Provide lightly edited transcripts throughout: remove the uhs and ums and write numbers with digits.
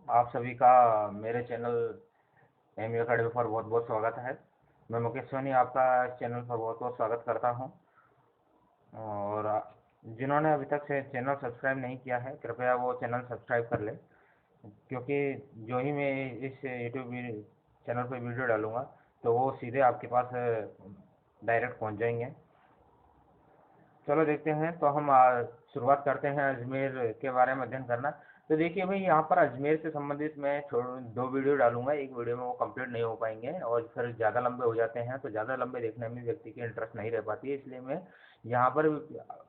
आप सभी का मेरे चैनल एम अकेडमी पर बहुत बहुत स्वागत है। मैं मुकेश सोनी आपका चैनल पर बहुत बहुत स्वागत करता हूं। और जिन्होंने अभी तक से चैनल सब्सक्राइब नहीं किया है, कृपया वो चैनल सब्सक्राइब कर ले, क्योंकि जो ही मैं इस यूट्यूब चैनल पर वीडियो डालूंगा तो वो सीधे आपके पास डायरेक्ट पहुंच जाएंगे। चलो देखते हैं। तो हम शुरुआत करते हैं अजमेर के बारे में अध्ययन करना। तो देखिए भाई, यहाँ पर अजमेर से संबंधित मैं दो वीडियो डालूंगा। एक वीडियो में वो कंप्लीट नहीं हो पाएंगे और फिर ज़्यादा लंबे हो जाते हैं, तो ज़्यादा लंबे देखने में व्यक्ति की इंटरेस्ट नहीं रह पाती है। इसलिए मैं यहाँ पर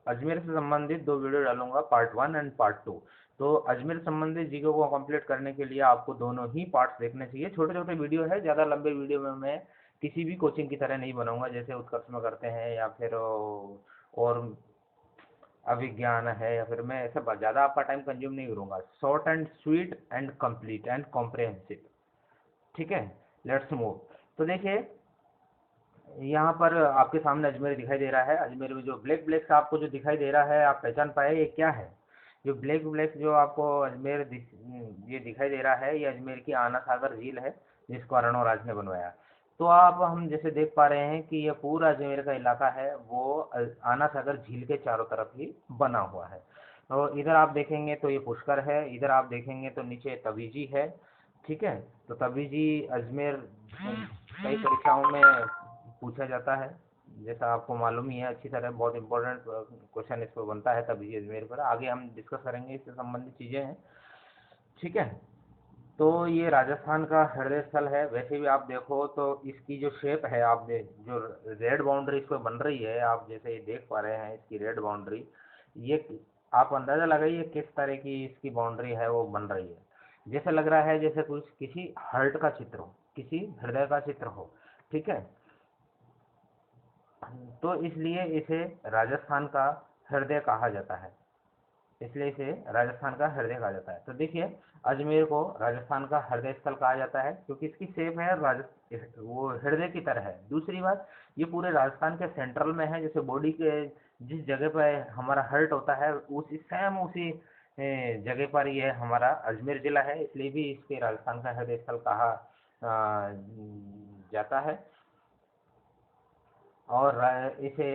अजमेर से संबंधित दो वीडियो डालूंगा, पार्ट 1 एंड पार्ट 2। तो अजमेर संबंधित जीके को कंप्लीट करने के लिए आपको दोनों ही पार्ट्स देखने चाहिए। छोटे छोटे वीडियो है, ज़्यादा लंबे वीडियो में मैं किसी भी कोचिंग की तरह नहीं बनाऊंगा, जैसे उत्कर्ष में करते हैं या फिर और अभिज्ञान है, या फिर मैं ऐसा ज़्यादा आपका टाइम कंज्यूम नहीं करूँगा। Short and sweet and complete and comprehensive. ठीक है, लेट्स मूव। तो देखिए, यहाँ पर आपके सामने अजमेर दिखाई दे रहा है। अजमेर में जो ब्लैक ब्लैक सा आपको जो दिखाई दे रहा है, आप पहचान पाए ये क्या है? जो ब्लैक ब्लैक जो आपको ये दिखाई दे रहा है, ये अजमेर की आना सागर झील है, जिसको अरणोराज ने बनवाया। तो आप हम जैसे देख पा रहे हैं कि ये पूरा अजमेर का इलाका है वो आना सागर झील के चारों तरफ ही बना हुआ है। तो इधर आप देखेंगे तो ये पुष्कर है, इधर आप देखेंगे तो नीचे तवीजी है। ठीक है, तो तवीजी अजमेर कई परीक्षाओं में पूछा जाता है, जैसा आपको मालूम ही है अच्छी तरह। बहुत इंपॉर्टेंट क्वेश्चन इस पर बनता है तभी अजमेर पर। आगे हम डिस्कस करेंगे, इससे संबंधित चीज़ें हैं। ठीक है, तो ये राजस्थान का हृदय स्थल है। वैसे भी आप देखो तो इसकी जो शेप है, आप जो रेड बाउंड्री इस पर बन रही है, आप जैसे ये देख पा रहे हैं इसकी रेड बाउंड्री, ये आप अंदाज़ा लगाइए किस तरह की इसकी बाउंड्री है वो बन रही है। जैसे लग रहा है जैसे कुछ किसी हर्ट का चित्र हो, किसी हृदय का चित्र हो। ठीक है, तो इसलिए इसे राजस्थान का हृदय कहा जाता है, इसलिए इसे राजस्थान का हृदय कहा जाता है। तो देखिए, अजमेर को राजस्थान का हृदय स्थल कहा जाता है क्योंकि इसकी शेप है वो हृदय की तरह है। दूसरी बात, ये पूरे राजस्थान के सेंट्रल में है। जैसे बॉडी के जिस जगह पर हमारा हर्ट होता है, उसी सेम उसी जगह पर ये हमारा अजमेर जिला है, इसलिए भी इसके राजस्थान का हृदय स्थल कहा जाता है। और इसे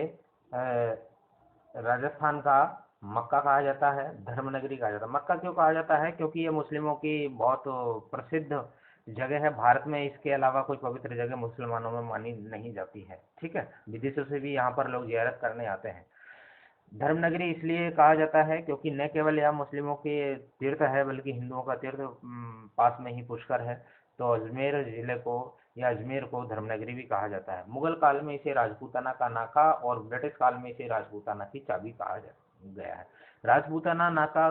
राजस्थान का मक्का कहा जाता है, धर्मनगरी कहा जाता है। मक्का क्यों कहा जाता है? क्योंकि ये मुस्लिमों की बहुत प्रसिद्ध जगह है। भारत में इसके अलावा कोई पवित्र जगह मुसलमानों में मानी नहीं जाती है। ठीक है, विदेशों से भी यहाँ पर लोग ज़ियारत करने आते हैं। धर्मनगरी इसलिए कहा जाता है क्योंकि न केवल यहाँ मुस्लिमों के तीर्थ है, बल्कि हिंदुओं का तीर्थ पास में ही पुष्कर है। तो अजमेर जिले को या अजमेर को धर्मनगरी भी कहा जाता है। मुगल काल में इसे राजपूताना का नाका और ब्रिटिश काल में इसे राजपूताना की चाबी कहा गया है। राजपूताना नाका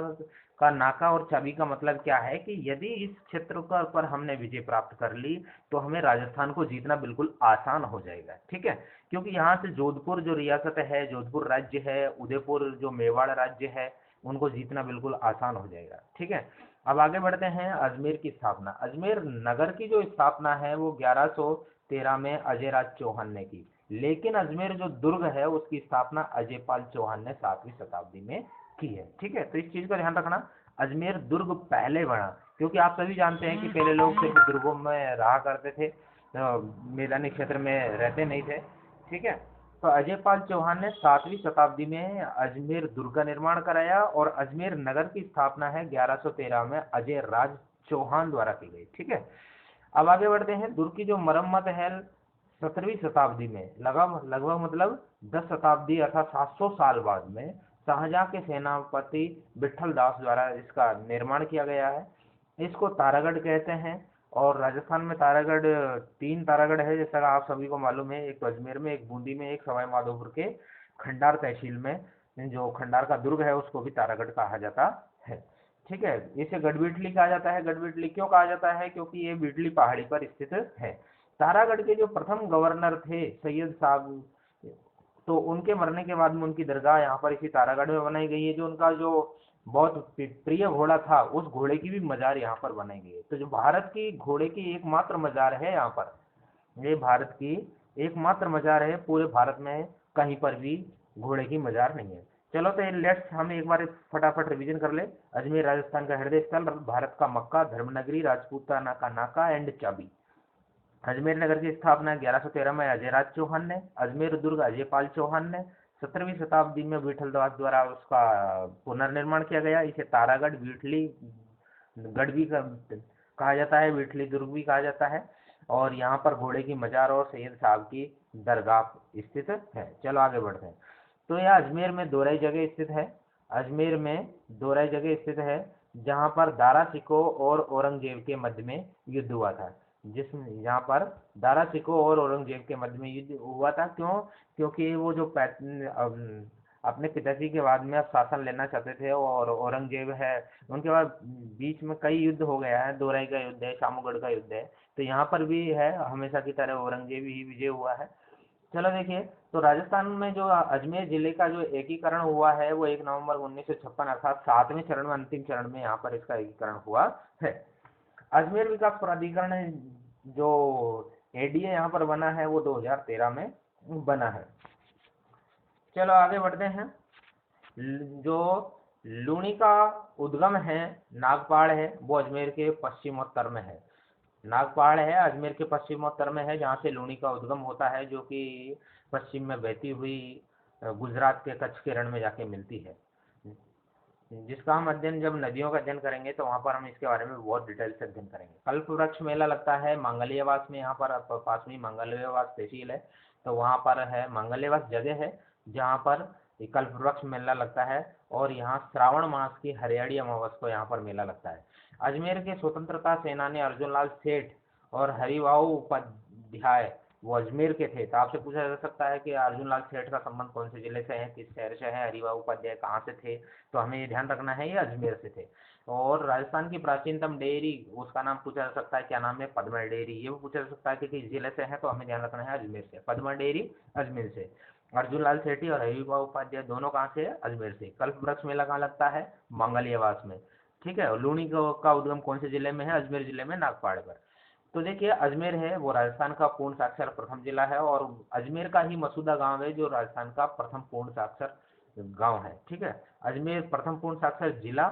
का नाका और चाबी का मतलब क्या है कि यदि इस क्षेत्र पर हमने विजय प्राप्त कर ली तो हमें राजस्थान को जीतना बिल्कुल आसान हो जाएगा। ठीक है, क्योंकि यहाँ से जोधपुर जो रियासत है, जोधपुर राज्य है, उदयपुर जो मेवाड़ राज्य है, उनको जीतना बिल्कुल आसान हो जाएगा। ठीक है, अब आगे बढ़ते हैं। अजमेर की स्थापना, अजमेर नगर की जो स्थापना है वो 1113 में अजयराज चौहान ने की, लेकिन अजमेर जो दुर्ग है उसकी स्थापना अजयपाल चौहान ने 7वीं शताब्दी में की है। ठीक है, तो इस चीज का ध्यान रखना। अजमेर दुर्ग पहले बना, क्योंकि आप सभी जानते हैं कि पहले लोग सिर्फ दुर्गों में रहा करते थे, मैदानी क्षेत्र में रहते नहीं थे। ठीक है, तो अजयपाल चौहान ने 7वीं शताब्दी में अजमेर दुर्ग का निर्माण कराया और अजमेर नगर की स्थापना है 1113 में अजय राज चौहान द्वारा की गई। ठीक है, अब आगे बढ़ते हैं। दुर्ग की जो मरम्मत है 17वीं शताब्दी में, लगभग लगभग मतलब 10 शताब्दी अर्थात 700 साल बाद में शाहजहाँ के सेनापति विठल दास द्वारा इसका निर्माण किया गया है। इसको तारागढ़ कहते हैं। और राजस्थान में तारागढ़, 3 तारागढ़ है जैसा आप सभी को मालूम है। एक तो अजमेर में, एक बूंदी में, एक सवाई माधोपुर के खंडार तहसील में जो खंडार का दुर्ग है उसको भी तारागढ़ कहा जाता है। ठीक है, इसे गढ़विटली कहा जाता है। गढ़विटली क्यों कहा जाता है? क्योंकि ये बिटली पहाड़ी पर स्थित है। तारागढ़ के जो प्रथम गवर्नर थे सैयद साहब, तो उनके मरने के बाद में उनकी दरगाह यहाँ पर इसी तारागढ़ में बनाई गई है। जो उनका जो बहुत प्रिय घोड़ा था, उस घोड़े की भी मजार यहाँ पर बनाई गई है। तो जो भारत की घोड़े की एकमात्र मजार है यहाँ पर, ये भारत की एकमात्र मजार है। पूरे भारत में कहीं पर भी घोड़े की मजार नहीं है। चलो तो लेट्स हम एक बार फटाफट रिवीजन कर ले। अजमेर राजस्थान का हृदय स्थल, भारत का मक्का, धर्मनगरी, राजपूताना का नाका एंड चाबी। अजमेर नगर की स्थापना 1113 में अजयराज चौहान ने, अजमेर दुर्ग अजयपाल चौहान ने, 17वीं शताब्दी में विठल दास द्वारा उसका पुनर्निर्माण किया गया। इसे तारागढ़, वीठली गढ़ भी कहा जाता है, वीठली दुर्ग भी कहा जाता है। और यहाँ पर घोड़े की मजार और सैयद साहब की दरगाह स्थित है। चलो आगे बढ़ते हैं। तो यह अजमेर में दोराई जगह स्थित है। अजमेर में दोराई जगह स्थित है, जहाँ पर दारा सिकोह और औरंगजेब के मध्य में युद्ध हुआ था। जिसमें यहाँ पर दारा सिकोह और औरंगजेब के मध्य में युद्ध हुआ था। क्यों? क्योंकि वो जो अपने पिताजी के बाद में अब शासन लेना चाहते थे, और औरंगजेब है उनके बाद बीच में कई युद्ध हो गया है, दोराई का युद्ध है, शामूगढ़ का युद्ध है। तो यहाँ पर भी है, हमेशा की तरह औरंगजेब ही विजय हुआ है। चलो देखिए, तो राजस्थान में जो अजमेर जिले का जो एकीकरण हुआ है वो 1 नवंबर 1956 अर्थात 7वें चरण में, अंतिम चरण में यहाँ पर इसका एकीकरण हुआ है। अजमेर विकास प्राधिकरण जो एडीए यहाँ पर बना है वो 2013 में बना है। चलो आगे बढ़ते हैं। जो लूणी का उद्गम है, नागपाड़ है, वो अजमेर के पश्चिमोत्तर में है। नागपाड़ है अजमेर के पश्चिमोत्तर में है, जहाँ से लूणी का उद्गम होता है, जो कि पश्चिम में बहती हुई गुजरात के कच्छ के रण में जाके मिलती है। जिसका हम अध्ययन जब नदियों का अध्ययन करेंगे तो वहाँ पर हम इसके बारे में बहुत डिटेल से अध्ययन करेंगे। कल्प वृक्ष मेला लगता है मांगल्यवास में, यहाँ पर पास में मांगल्यवास तहसील है, तो वहाँ पर है मांगल्यवास जगह है जहाँ पर कल्प वृक्ष मेला लगता है। और यहाँ श्रावण मास की हरियाली अमावस को यहाँ पर मेला लगता है। अजमेर के स्वतंत्रता सेनानी अर्जुन लाल सेठ और हरिभाऊ उपाध्याय वो अजमेर के थे। तो आपसे पूछा जा सकता है कि अर्जुन लाल सेठ का संबंध कौन से जिले से है, किस शहर से है, हरिभाऊ उपाध्याय कहाँ से थे। तो हमें ये ध्यान रखना है, ये अजमेर से थे। और राजस्थान की प्राचीनतम डेयरी, उसका नाम पूछा जा सकता है, क्या नाम है, पद्मा डेयरी। ये भी पूछा जा सकता है कि किस जिले से है, तो हमें ध्यान रखना है अजमेर से। पद्मा डेयरी अजमेर से। अर्जुन लाल सेठी और हरिभाऊ उपाध्याय दोनों कहाँ से है, अजमेर से। कल्प वृक्ष मेला कहाँ लगता है, मांगल्यवास में। ठीक है। और लूणी का उद्गम कौन से जिले में है, अजमेर जिले में, नागपाड़ पर। तो देखिए, अजमेर है वो राजस्थान का पूर्ण साक्षर प्रथम जिला है, और अजमेर का ही मसूदा गांव है जो राजस्थान का प्रथम पूर्ण साक्षर गांव है। ठीक है। अजमेर प्रथम पूर्ण साक्षर जिला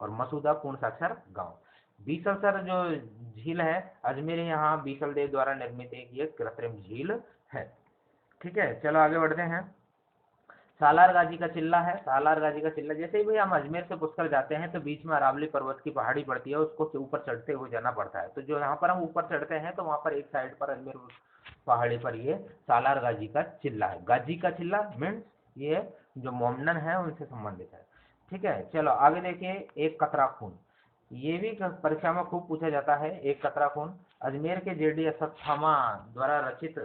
और मसूदा पूर्ण साक्षर गांव। बीसलसर जो झील है अजमेर, यहाँ बीसल देव द्वारा निर्मित एक ये कृत्रिम झील है। ठीक है। चलो आगे बढ़ते हैं। सालार गाजी का चिल्ला है। सालार गाजी का चिल्ला, जैसे ही भाई हम अजमेर से पुष्कर जाते हैं तो बीच में अरावली पर्वत की पहाड़ी पड़ती है, उसको ऊपर चढ़ते हुए जाना पड़ता है। तो जो यहाँ पर हम ऊपर चढ़ते हैं तो वहाँ पर एक साइड पर अजमेर पहाड़ी पर ये सालार गाजी का चिल्ला है। गाजी का चिल्ला मीन्स ये जो मोमडन है उनसे संबंधित है। ठीक है। चलो आगे देखिए, एक कतरा खून। ये भी परीक्षा में खूब पूछा जाता है। एक कतरा खून अजमेर के जेडी अश्वत्थामा द्वारा रचित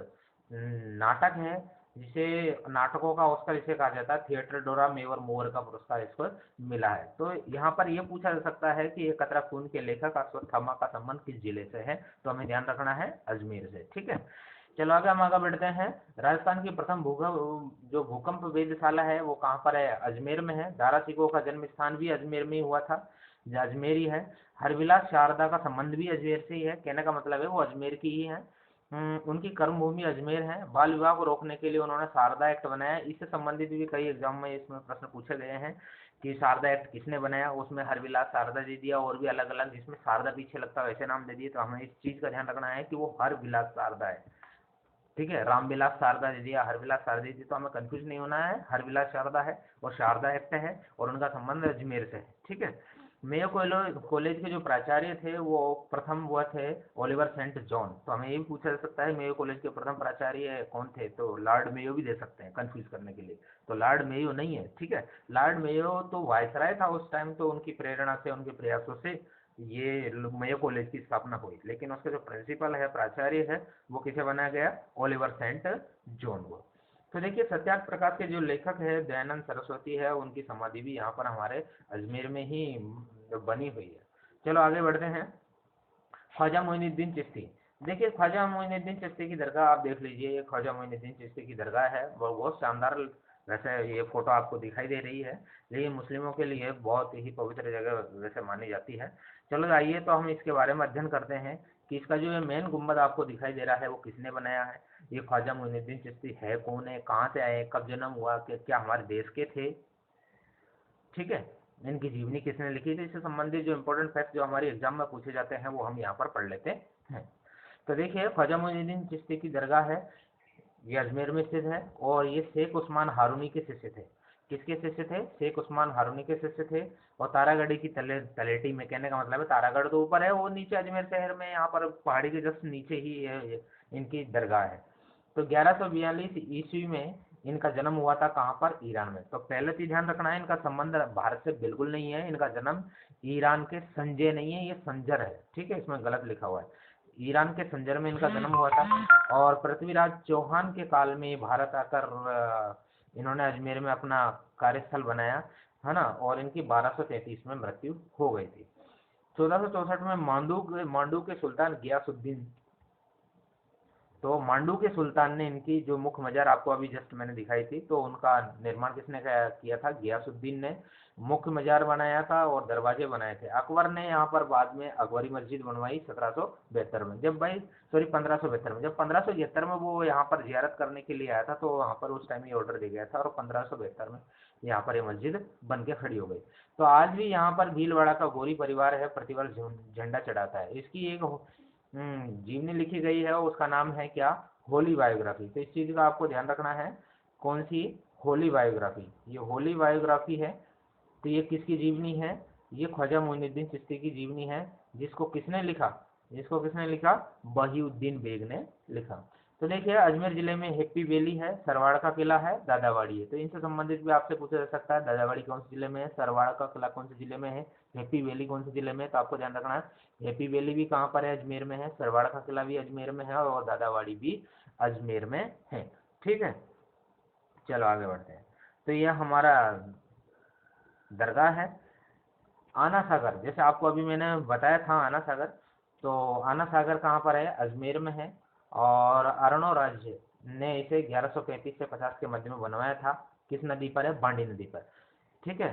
नाटक है, जिसे नाटकों का ऑस्कर इसे कहा जाता है। थिएटर डोरा मेवर मोवर का पुरस्कार इसको मिला है। तो यहाँ पर यह पूछा जा सकता है कि ये कतरा खून के लेखक अश्वत्थामा का संबंध किस जिले से है, तो हमें ध्यान रखना है अजमेर से। ठीक है। चलो आगे हम आगे बढ़ते हैं। राजस्थान की प्रथम जो भूकंप वेधशाला है वो कहाँ पर है, अजमेर में है। दारा सिकोह का जन्म स्थान भी अजमेर में ही हुआ था, जो अजमेरी है। हरविलास शारदा का संबंध भी अजमेर से ही है, कहने का मतलब है वो अजमेर की ही है। उनकी कर्मभूमि अजमेर है। बाल विवाह को रोकने के लिए उन्होंने शारदा एक्ट बनाया। इससे संबंधित भी कई एग्जाम में इसमें प्रश्न पूछे गए हैं कि शारदा एक्ट किसने बनाया। उसमें हरविलास शारदा दे दिया, और भी अलग अलग जिसमें शारदा पीछे लगता है वैसे नाम दे दिए। तो हमें इस चीज का ध्यान रखना है कि वो हरविलास शारदा है। ठीक है। रामविलास शारदा दे दिया, हरविलास शारदा दे दी, तो हमें कंफ्यूज नहीं होना है। हरविलास शारदा है और शारदा एक्ट है, और उनका संबंध अजमेर से है। ठीक है। मेयो कॉलेज के जो प्राचार्य थे वो प्रथम वो थे ओलिवर सेंट जॉन। तो हमें ये भी पूछा जा सकता है मेयो कॉलेज के प्रथम प्राचार्य कौन थे, तो लॉर्ड मेयो भी दे सकते हैं कंफ्यूज करने के लिए। तो लॉर्ड मेयो नहीं है। ठीक है। लॉर्ड मेयो तो वायसराय था उस टाइम, तो उनकी प्रेरणा से, उनके प्रयासों से ये मेयो कॉलेज की स्थापना हुई। लेकिन उसका जो प्रिंसिपल है, प्राचार्य है, वो किसे बनाया गया, ओलिवर सेंट जॉन को। तो देखिए, सत्याग्रह प्रकाश के जो लेखक है दयानंद सरस्वती है, उनकी समाधि भी यहाँ पर हमारे अजमेर में ही बनी हुई है। चलो आगे बढ़ते हैं। ख्वाजा मोइनुद्दीन चिश्ती। देखिए, ख्वाजा मोइनुद्दीन चिश्ती की दरगाह आप देख लीजिए। ये ख्वाजा मोइनुद्दीन चिश्ती की दरगाह है, वो बहुत शानदार, वैसे ये फोटो आपको दिखाई दे रही है, लेकिन मुस्लिमों के लिए बहुत ही पवित्र जगह वैसे मानी जाती है। चलो आइए तो हम इसके बारे में अध्ययन करते हैं कि इसका जो ये मेन गुम्बद आपको दिखाई दे रहा है वो किसने बनाया है। ये ख्वाजा मोइनुद्दीन चिश्ती है कौन है, कहाँ से आए, कब जन्म हुआ, कि क्या हमारे देश के थे, ठीक है, इनकी जीवनी किसने लिखी थी, इससे संबंधित जो इम्पोर्टेंट फैक्ट जो हमारे एग्जाम में पूछे जाते हैं वो हम यहाँ पर पढ़ लेते हैं। तो देखिए, ख्वाजा मोइनुद्दीन चिश्ती की दरगाह है, ये अजमेर में स्थित है, और ये शेख उस्मान हारूनी के शिष्य थे। किसके शिष्य थे? शेख उस्मान हारूनी के शिष्य थे। और तारागढ़ी की तलेटी में, कहने का मतलब है तारागढ़ तो ऊपर है, वो नीचे अजमेर शहर में, यहाँ पर पहाड़ी के जस्ट नीचे ही इनकी दरगाह है। तो 1142 ईस्वी में इनका जन्म हुआ था, कहाँ पर? ईरान में। तो पहले तो ध्यान रखना है, इनका संबंध भारत से बिल्कुल नहीं है, इनका जन्म ईरान के संजय नहीं है, ये संजर है, ठीक है, इसमें गलत लिखा हुआ है। ईरान के संजर में इनका जन्म हुआ था, और पृथ्वीराज चौहान के काल में भारत आकर इन्होंने अजमेर में अपना कार्यस्थल बनाया, है ना, और इनकी 1233 में मृत्यु हो गई थी। 1464 में मांडू के सुल्तान गियासुद्दीन, तो मांडू के सुल्तान ने इनकी जो मुख्य मजार आपको अभी जस्ट मैंने दिखाई थी, तो उनका निर्माण किसने किया था? गियासुद्दीन ने मुख्य मजार बनाया था और दरवाजे बनाए थे। अकबर ने यहाँ पर बाद में अकबरी मस्जिद बनवाई 1772 में, जब भाई सॉरी 1572 में, जब 1573 में वो यहाँ पर जियारत करने के लिए आया था, तो वहाँ पर उस टाइम ये ऑर्डर दे गया था, और 1572 में यहाँ पर ये मस्जिद बन के खड़ी हो गई। तो आज भी यहाँ पर भीलवाड़ा का गोरी परिवार है, प्रतिवर्ष झंडा चढ़ाता है। इसकी एक जीवनी लिखी गई है, उसका नाम है क्या? होली बायोग्राफी। तो इस चीज का आपको ध्यान रखना है, कौन सी? होली बायोग्राफी। ये होली बायोग्राफी है। तो ये किसकी जीवनी है? ये ख्वाजा मोइनुद्दीन चिश्ती की जीवनी है, जिसको किसने लिखा? जिसको किसने लिखा? बहीउद्दीन बेग ने लिखा। तो देखिए, अजमेर जिले में हैप्पी वैली है, सरवाड़ का किला है, दादावाड़ी है। तो इनसे संबंधित भी आपसे पूछा जा सकता है, दादावाड़ी कौन से जिले में है, सरवाड़ का किला कौन से जिले में है, हैप्पी वैली कौन से जिले में है। तो आपको ध्यान रखना है, हैप्पी वैली भी कहाँ पर है? अजमेर में है, सरवाड़ का किला भी अजमेर में है, और दादावाड़ी भी अजमेर में है। ठीक है, चलो आगे बढ़ते हैं। तो यह हमारा दरगाह है। आना सागर, जैसे आपको अभी मैंने बताया था आना सागर, तो आना सागर कहाँ पर है? अजमेर में है। और अरनो राज्य ने इसे 1135 से 50 के मध्य में बनवाया था। किस नदी पर है? बांडी नदी पर। ठीक है,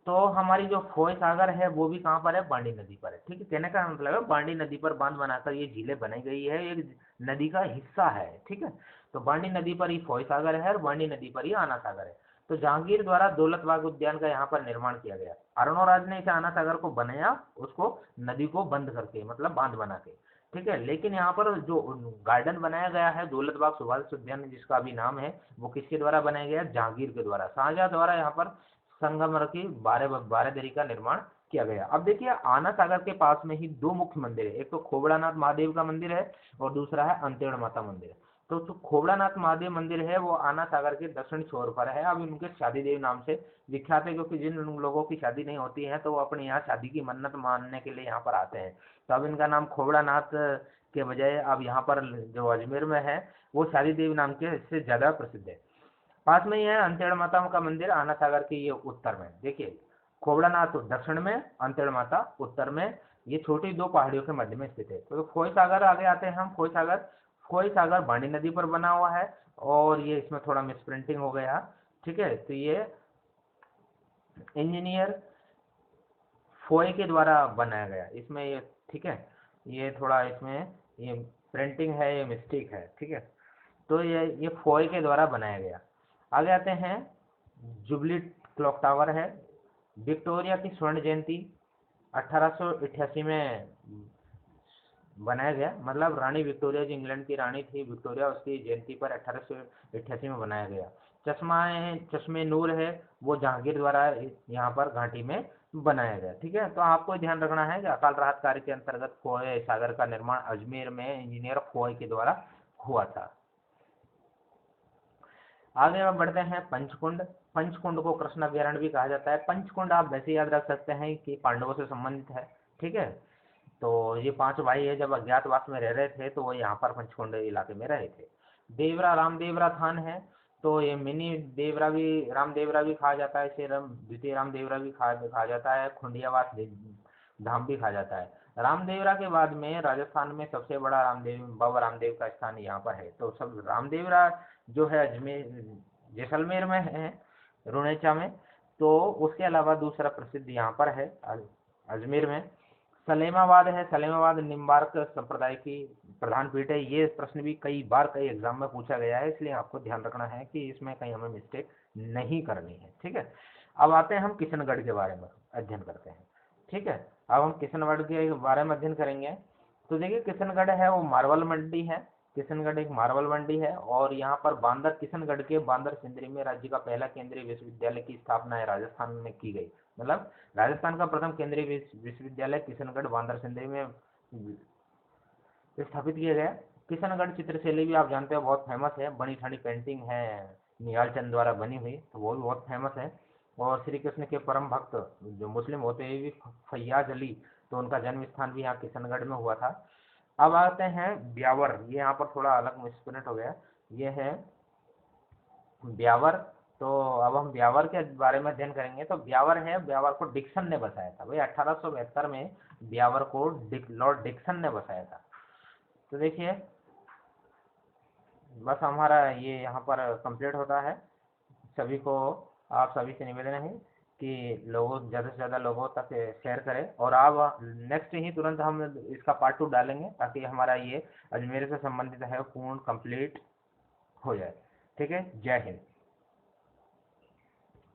तो हमारी जो फोय सागर है वो भी कहाँ पर है? बांडी नदी पर है। ठीक है, कहने का मतलब है बांडी नदी पर बांध बनाकर ये झीलें बनाई गई है, एक नदी का हिस्सा है। ठीक है, तो बांडी नदी पर ही फोय सागर है, और बांडी नदी पर ही आना सागर है। तो जहांगीर द्वारा दौलत बाग उद्यान का यहाँ पर निर्माण किया गया। अरुणोराज ने इसे आना सागर को बनाया, उसको नदी को बंद करके, मतलब बांध बना के। ठीक है, लेकिन यहाँ पर जो गार्डन बनाया गया है दौलत बाग सुभाष उद्यान, जिसका भी नाम है, वो किसके द्वारा बनाया गया? जहांगीर के द्वारा, शाहजहां द्वारा यहाँ पर संगमरमर की बारहदरी का निर्माण किया गया। अब देखिए, आना सागर के पास में ही दो मुख्य मंदिर है, एक तो खोबड़ानाथ महादेव का मंदिर है, और दूसरा है अंतेड़ माता मंदिर। तो जो खोबड़ानाथ महादेव मंदिर है वो आना सागर के दक्षिण छोर पर है। अब उनके शादी देव नाम से विख्यात है, क्योंकि जिन लोगों की शादी नहीं होती है तो वो अपने यहाँ शादी की मन्नत मानने के लिए यहाँ पर आते हैं। तो अब इनका नाम खोबड़ानाथ के बजाय अब यहाँ पर जो अजमेर में है वो शादी देवी नाम के इससे ज्यादा प्रसिद्ध है। पास में ही है अंतेड़ माता का मंदिर, आना सागर के ये उत्तर में। देखिए, खोबड़ानाथ दक्षिण में, अंतेड़ माता उत्तर में, ये छोटी दो पहाड़ियों के मध्य में स्थित है। तो खोई सागर आगे आते हैं हम। खोई सागर बांडी नदी पर बना हुआ है, और ये इसमें थोड़ा मिसप्रिंटिंग हो गया। ठीक है, तो ये इंजीनियर फोय के द्वारा बनाया गया इसमें, ये ठीक है, ये थोड़ा इसमें ये प्रिंटिंग है, ये मिस्टेक है। ठीक है, तो ये फोय के द्वारा बनाया गया। आगे आते हैं, जुबली क्लॉक टावर है। विक्टोरिया की स्वर्ण जयंती 1888 में बनाया गया, मतलब रानी विक्टोरिया जो इंग्लैंड की रानी थी विक्टोरिया, उसकी जयंती पर 1888 में बनाया गया। चश्मे नूर है, वो जहांगीर द्वारा यहाँ पर घाटी में बनाया गया। ठीक है, तो आपको ध्यान रखना है कि अकाल राहत कार्य के अंतर्गत फोय सागर का निर्माण अजमेर में इंजीनियर फोय के द्वारा हुआ था। आगे अब बढ़ते हैं पंचकुंड। पंचकुंड को कृष्ण अभ्यारण्य भी कहा जाता है। पंचकुंड आप वैसे याद रख सकते हैं कि पांडवों से संबंधित है। ठीक है, तो ये पांच भाई है, जब अज्ञातवास में रह रहे थे तो वो यहाँ पर पंचकुंड इलाके में रहे थे। देवरा रामदेवरा थान है, तो ये मिनी देवरा भी, रामदेवरा भी कहा जाता है इसे, द्वितीय रामदेवरा भी कहा जाता है, खुंडियावास धाम भी कहा जाता है। रामदेवरा के बाद में राजस्थान में सबसे बड़ा रामदेव बाबा रामदेव का स्थान यहाँ पर है। तो सब रामदेवरा जो है अजमेर जैसलमेर में है, रुनेचा में। तो उसके अलावा दूसरा प्रसिद्ध यहाँ पर है अजमेर में सलेमाबाद है। सलेमाबाद निम्बार्क संप्रदाय की प्रधान पीठ है। ये प्रश्न भी कई बार कई एग्जाम में पूछा गया है, इसलिए आपको ध्यान रखना है कि इसमें कहीं हमें मिस्टेक नहीं करनी है। ठीक है, अब आते हैं हम किशनगढ़ के बारे में अध्ययन करते हैं। ठीक है, अब हम किशनगढ़ के बारे में अध्ययन करेंगे। तो देखिए किशनगढ़ है वो मार्बल मंडी है। किशनगढ़ एक मार्बल मंडी है और यहाँ पर बांदर किशनगढ़ के बांदर सिंदरी में राज्य का पहला केंद्रीय विश्वविद्यालय की स्थापना है राजस्थान में की गई। मतलब राजस्थान का प्रथम केंद्रीय विश्वविद्यालय किशनगढ़ बांदर सिंदरी में स्थापित किया गया। किशनगढ़ चित्रशैली भी आप जानते हो बहुत फेमस है, बनी ठनी पेंटिंग है निहाल चंद द्वारा बनी हुई, तो वो भी बहुत फेमस है। और श्री कृष्ण के परम भक्त जो मुस्लिम होते हुए भी फैयाज अली, तो उनका जन्म स्थान भी यहाँ किशनगढ़ में हुआ था। अब आते हैं ब्यावर, ये यहाँ पर थोड़ा अलग मिसप्रिंट हो गया, ये है ब्यावर। तो अब हम ब्यावर के बारे में अध्ययन करेंगे। तो ब्यावर है, ब्यावर को डिक्सन ने बसाया था भाई 1872 में, ब्यावर को लॉर्ड डिक्सन ने बसाया था। तो देखिए बस हमारा ये यहाँ पर कंप्लीट होता है। सभी को, आप सभी से निवेदन है कि लोगों ज़्यादा से ज़्यादा लोगों तक शेयर करें, और आप नेक्स्ट ही तुरंत हम इसका पार्ट 2 डालेंगे ताकि हमारा ये अजमेर से संबंधित है पूर्ण कंप्लीट हो जाए। ठीक है, जय हिंद।